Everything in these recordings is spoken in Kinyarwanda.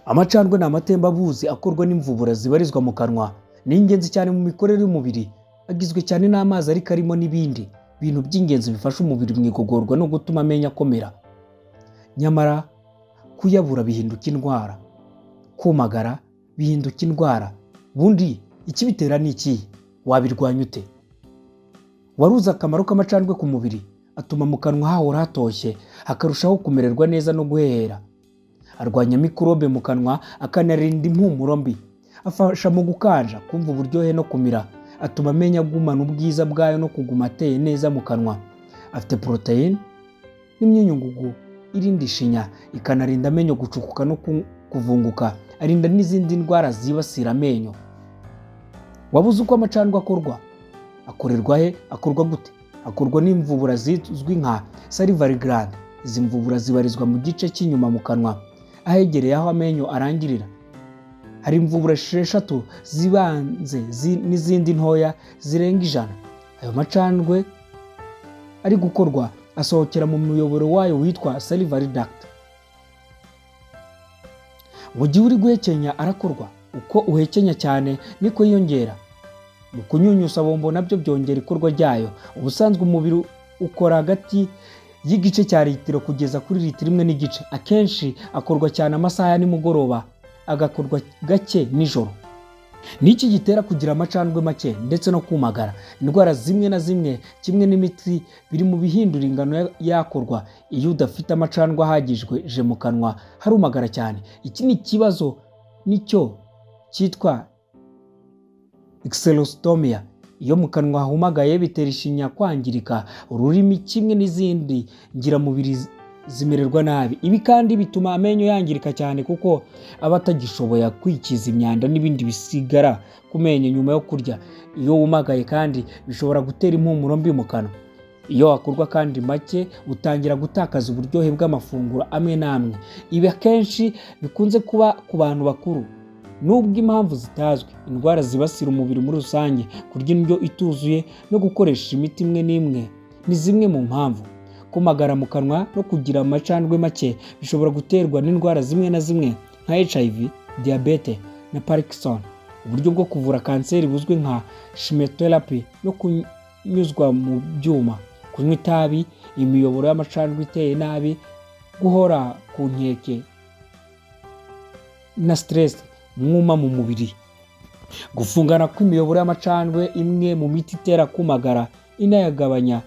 Amacandwe ni amatembabuzi akorwa n'imvubura zibarizwa mu kanwa. Ni ingenzi cyane mu mikorere y'umubiri. Agizwe cyane n'amazi ariko arimo n'ibindi bintu by'ingenzi bifasha umubiri mu igogorwa no gutuma amenyo akomera. Nyamara kuyabura bihinduka indwara. Kumagara bihinduka indwara. Bundi ikibitera ni iki? Wabirwanya ute? Waruzi akamaro k'amacandwe ku mubiri? Atuma mu kanwa hahora hatoshye, hakarushaho kumererwa neza no guhehera. Arwanya mikorobe mu kanwa, akanarinda impumuro mbi. Afasha mu gukanja, kumva uburyohe no kumira. Atuma amenyo agumana ubwiza bwayo no kuguma ateye neza mu kanwa. Afite protein n'imyunyungugu irinda ishinya, ikanarinda amenyo gucukuka no kuvunguka. Arinda n'izindi ndwara zibasira amenyo. Wabuze uko amacandwe akorwa? Akorerwa he? Akorwa gute? Akorwa n'imvubura zizwi nka salivary gland. Izi mvubura zibarizwa mu gice cy'inyuma mu kanwa, ahegereye aho amenyo arangirira. Hari imvubura 6 zibanze n'izindi ntoya zirenga 100. Ayo macandwe ari gukorwa asohokera mu muyoboro wayo witwa salivary duct. Mu gihe uri guhekenya arakorwa. Uko uhekenya cyane niko yiyongera. Mu kunyunyusa bombo nabyo byongera ikorwa ryayo. Ubusanzwe umubiri ukora hagati y'igice cya litiro kugeza kuri litiro 1 n'igice. Akenshi akorwa cyane amasaha ya nimugoroba, agakorwa gake nijoro. Niki gitera kugira amacandwe make ndetse no kumagara? Indwara zimwe na zimwe kimwe n'imiti biri mu bihindura ingano yakorwa. Iyo udafite amacandwe ahagije mu kanwa harumagara cyane. Iki ni ikibazo nicyo cyitwa xerostomia. Iyo mu kanwa humagaye bitera ishinya kwangirika, ururimi kimwe n'izindi ngiramubiri zimererwa nabi. Ibi kandi bituma amenyo yangirika cyane kuko aba atagishoboye kwikiza imyanda n'ibindi bisigara ku menyo nyuma yo kurya. Iyo humagaye kandi bishobora gutera impumuro mbi mu kanwa. Iyo akorwa kandi make utangira gutakaza uburyohe bw'amafunguro amwe n'amwe. Ibi akenshi bikunze kuba ku bantu bakuru. Nubwo impamvu zitazwi, indwara zibasira umubiri muri rusange, kurya indyo ituzuye no gukoresha imiti imwe n'imwe ni zimwe mu mpamvu. Kumagara mu kanwa no kugira amacandwe make bishobora guterwa n'indwara zimwe na zimwe nka HIV, diabete na Parkinson. Uburyo bwo kuvura kanseri buzwi nka chemotherapy no kunyuzwa mu byuma. Kunywa itabi, imiyoboro y'amacandwe iteye nabi, guhora ku nkeke na stress, mwuma mu mubiri. Gufungana kw'imiyoboro y'amacandwe imwe mu miti itera kumagara inayagabanya.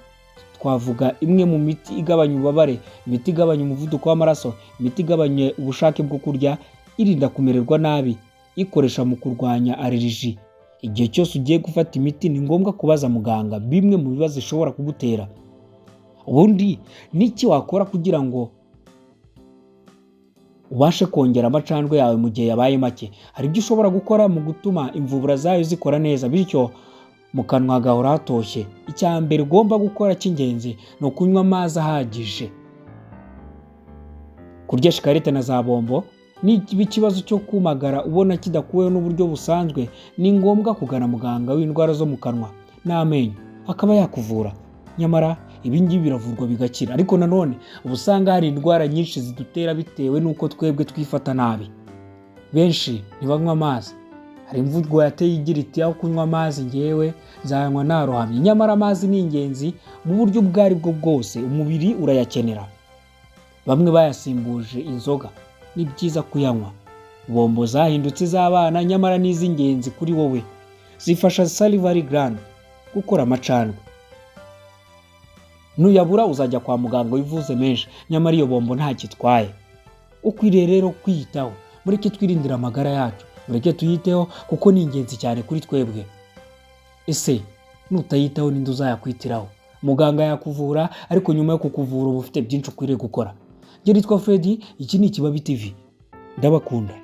Twavuga imwe mu miti igabanya ububabare, imiti igabanya umuvuduko w'amaraso, imiti igabanya ubushake bwo kurya, irinda kumererwa nabi, ikoresha mu kurwanya allergie. Igihe cyose ugiye gufata imiti ni ngombwa kubaza muganga bimwe mu bibazo ishobora kugutera. Ubundi niki wakora kugira ngo ubashe kongera amacandwe yawe mu gihe yabaye make? Hari ibyo ushobora gukora mu gutuma imvubura zayo zikora neza, bityo mu kanwa hagahora hatoshye. Icya mbere ugomba gukora cy'ingenzi ni ukunywa amazi ahagije. Kurya shikarete na za bombo niba ikibazo cyo kumagara ubona kidakuweho n'uburyo busanzwe, ni ngombwa kugana muganga w'indwara zo mu kanwa n'amenyo akaba yakuvura. Nyamara ibi ngibi biravurwa bigakira, ariko nanone ubusanga hari indwara nyinshi zidutera bitewe n'uko twebwe twifata nabi. Benshi ntibanywa amazi. Hari imvugo yateye igira iti aho kunywa amazi ngewe nzanywa narohamye. Nyamara amazi ni ingenzi mu buryo ubwo ari bwo bwose, umubiri urayakenera. Bamwe bayasimbuje inzoga. Ni byiza kuyanywa. Bombo zahindutse z'abana, nyamara ni iz'ingenzi kuri wowe. Zifasha salivary gland gukora amacandwe. Nuyabura uzajya kwa muganga wivuze menshi, nyamara iyo bombo nta kitwaye. Ukwiriye rero kwiyitaho. Mureke twirindira amagara yacu, mureke tuyiteho kuko ni ingenzi cyane kuri twebwe. Ese nutayitaho ninde uzayakwitiraho? Muganga yakuvura, ariko nyuma yo kukuvura uba ufite byinshi ukwiriye gukora. Njye nitwa Freddy, iki ni Ikibabi TV. Ndabakunda.